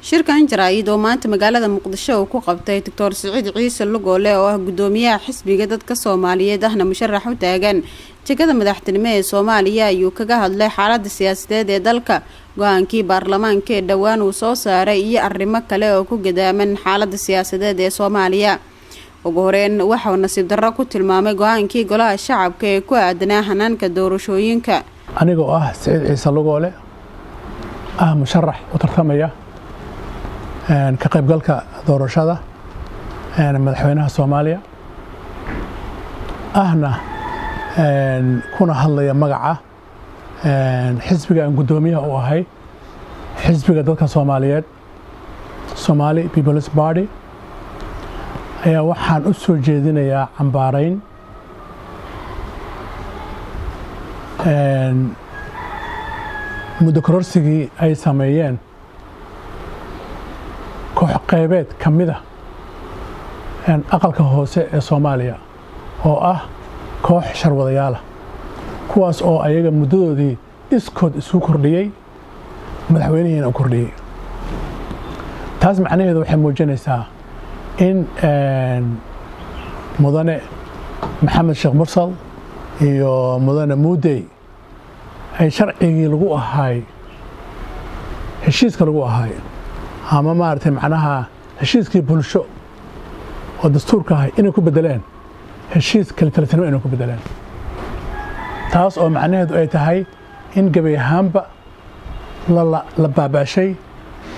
shirkan jaraa'id oo maanta magaalada Muqdisho uu ku qabtay Dr. Saciid Ciise Lugoole oo ah gudoomiyaha xisbiga dadka Soomaaliyeed ahna musharax u taagan jagada madaxtinimo ee Soomaaliya ayuu kaga hadlay xaaladda siyaasadeed ee dalka go'aankii baarlamaanka ee dhawaan uu soo saaray iyo arrimo kale oo ku gadaaman xaaladda siyaasadeed ee Soomaaliya ugu horeen waxa uu nasiib darro ku tilmaamay go'aankii golaha shacabka ee ku aadanaa hanaanka doorashooyinka anigoo ah Saciid Ciise Lugoole musharax u tartamaya ka qaybgalka doorashada madaxweynaha Soomaaliya ahna kuna hadlaya magaca xisbiga aan gudoomiyaha u ahay xisbiga dadka Soomaaliyeed Somali People's Party ayaa waxaan u soo jeedinayaa cambaarayn muddo kororsigii ay sameeyeen koox qaybeed ka mid ah aqalka hoose ee Soomaaliya oo ah koox sharwadayaal kuwaas oo ayaga muddadoodii iskood isu kordhiyay madaxweynaheena u kordhiyay taas macnaheedu waxay muujinaysaa in mudane Maxamed Sheekh Mursal iyo mudane Muudey ay sharcigii lagu ahay heshiiska lagu ahay ama maartay macnaha heshiiskii bulsho oo dastuurka ahay inay ku bedeleen heshiis kala talin inay ku bedeleen taas oo macnaheedu ay tahay in gabay ahaanba la baabaashay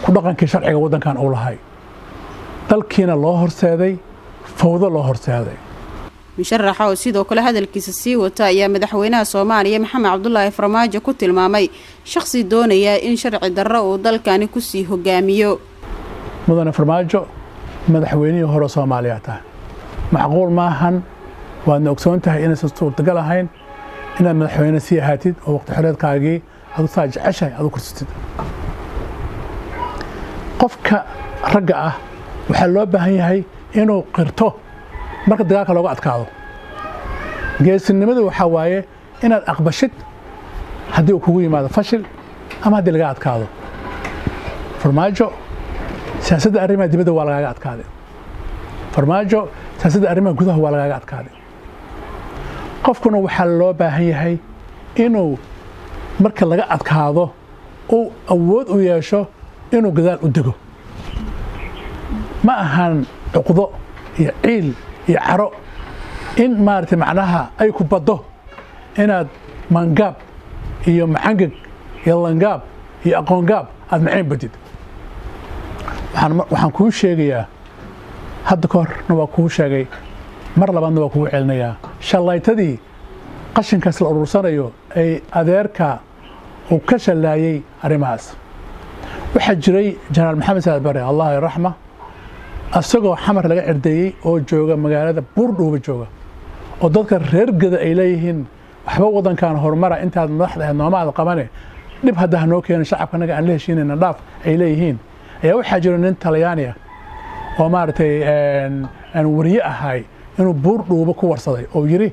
ku dhaqankii sharciga wadankan uu lahay dalkiina loo horseeday fawdo loo horseeday musharaxa oo sidoo kale hadalkiisa sii wata ayaa madaxweynaha Soomaaliya Maxamed Cabdullaahi Farmaajo ku tilmaamay shakhsi doonaya in sharci darro uu dalkani ku sii hogaamiyo mudane Farmaajo madaxweynihii hore Soomaaliya tahay macquul maahan waadna ogsoon tahay inaysan suurtagal ahayn inaad madaxweyne sii ahaatid oo waqti xilliyeedkaagii aad u jeceshahay aad u kursatid qofka ragga ah waxaa loo baahan yahay inuu qirto marka dagaalka looga adkaado geesinimadu waxa waaye inaad aqbashid haddii uu kugu yimaado fashil ama haddii laga adkaado Farmaajo siyaasadda arrimaha dibadda waa lagaga adkaaday Farmaajo siyaasadda arrimaha gudaha waa lagaga adkaaday qofkuna waxaa loo baahan yahay inuu marka laga adkaado uu awood u yeesho inuu gadaal u dego ma ahan cuqdo iyo ciil iyo caro in maartay macnaha ay ku bado inaad mangaab iyo macangag iyo langaab iyo aqoongaab aad maceen badid waxaan kuu sheegayaa hadda kahorna waa kuu sheegay mar labaadna waa kuu celinayaa shalaytadii qashinkaas la urursanayo ay adeerka uu ka shallaayay arrimahaas waxaa jiray jenaraal maxamed saad bare allah yarxama asagoo xamar laga cirdeeyay oo jooga magaalada Buurdhuuba jooga oo dadka reer gada ay leeyihiin waxba wadankan horumar intaad madaxda ah noomaad qabane dib hadda noo keenay shacabkanaga aan la heshiinayna dhaaf ay leeyihiin ayaa waxaa jira nin Talyaani ah oo maartay aan wariye ahay inuu Buurdhuuba ku warsaday oo yiri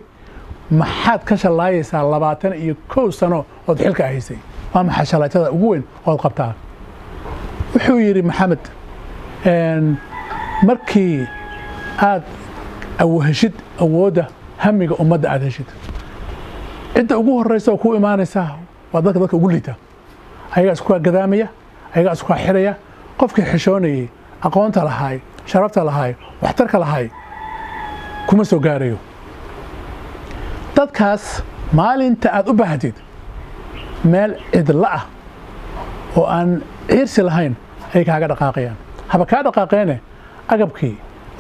maxaad ka shalaayaysaa 21 sano oo xilka haysay waa maxaa shalaytada ugu weyn oo qabtaa wuxuu yiri Maxamed markii aad awheshid awooda hamiga ummadda aad heshid cidda ugu horeysa oo ku imaanaysa waa dadka ugu liita ayaga isku gadaamaya ayaga isku xiraya qofkii xishoonayay aqoonta lahaay sharafta lahaay waxtarka lahaay kuma soo gaarayo dadkaas maalinta aad u baahatid meel cidla ah oo aan ciirsi lahayn ay kaaga dhaqaaqayaan haba ka dhaqaaqeene agabkii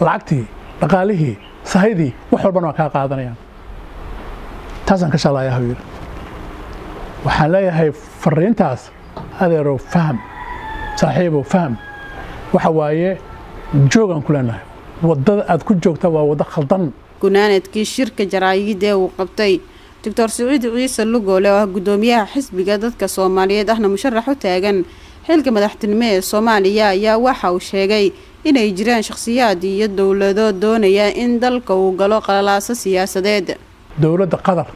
lacagtii dhaqaalihii sahaydii wax walbana waa kaa qaadanayaan taasaan ka shalaaya hawir waxaan leeyahay fariintaas adeero faham saaxiibo faham waxa waaye joogan ku leenahay wadada aad ku joogta waa wada khaldan gunaanadkii shirka jaraa'id ee uu qabtay Dr. Saciid Ciise Lugoole oo ah gudoomiyaha xisbiga dadka Soomaaliyeed ahna musharax u taagan xilka madaxtinimo ee Soomaaliya ayaa waxa uu sheegay inay jiraan shakhsiyaad iyo dawlado doonaya in dalka uu galo qalalaas siyaasadeed dawladda Qatar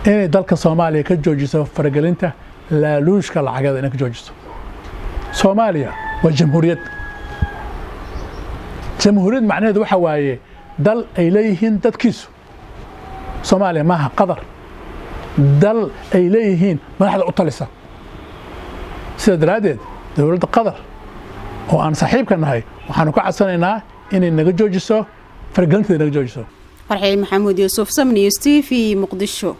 inay dalka Soomaaliya ka joojiso faragelinta laaluushka lacagada inay ka joojiso Soomaaliya waa jamhuuriyad macnaheedu waxa waaye dal ay leeyihiin dadkiisu Soomaaliya maaha qadar dal ay leeyihiin madaxda u talisa sida daraadeed dawladda qadar oo aan saaxiibka nahay waxaanu ka codsanaynaa inay naga joojiso fargelinteeda naga joojiso Farxii Maxamuud Yuusuf Sam News TV Muqdisho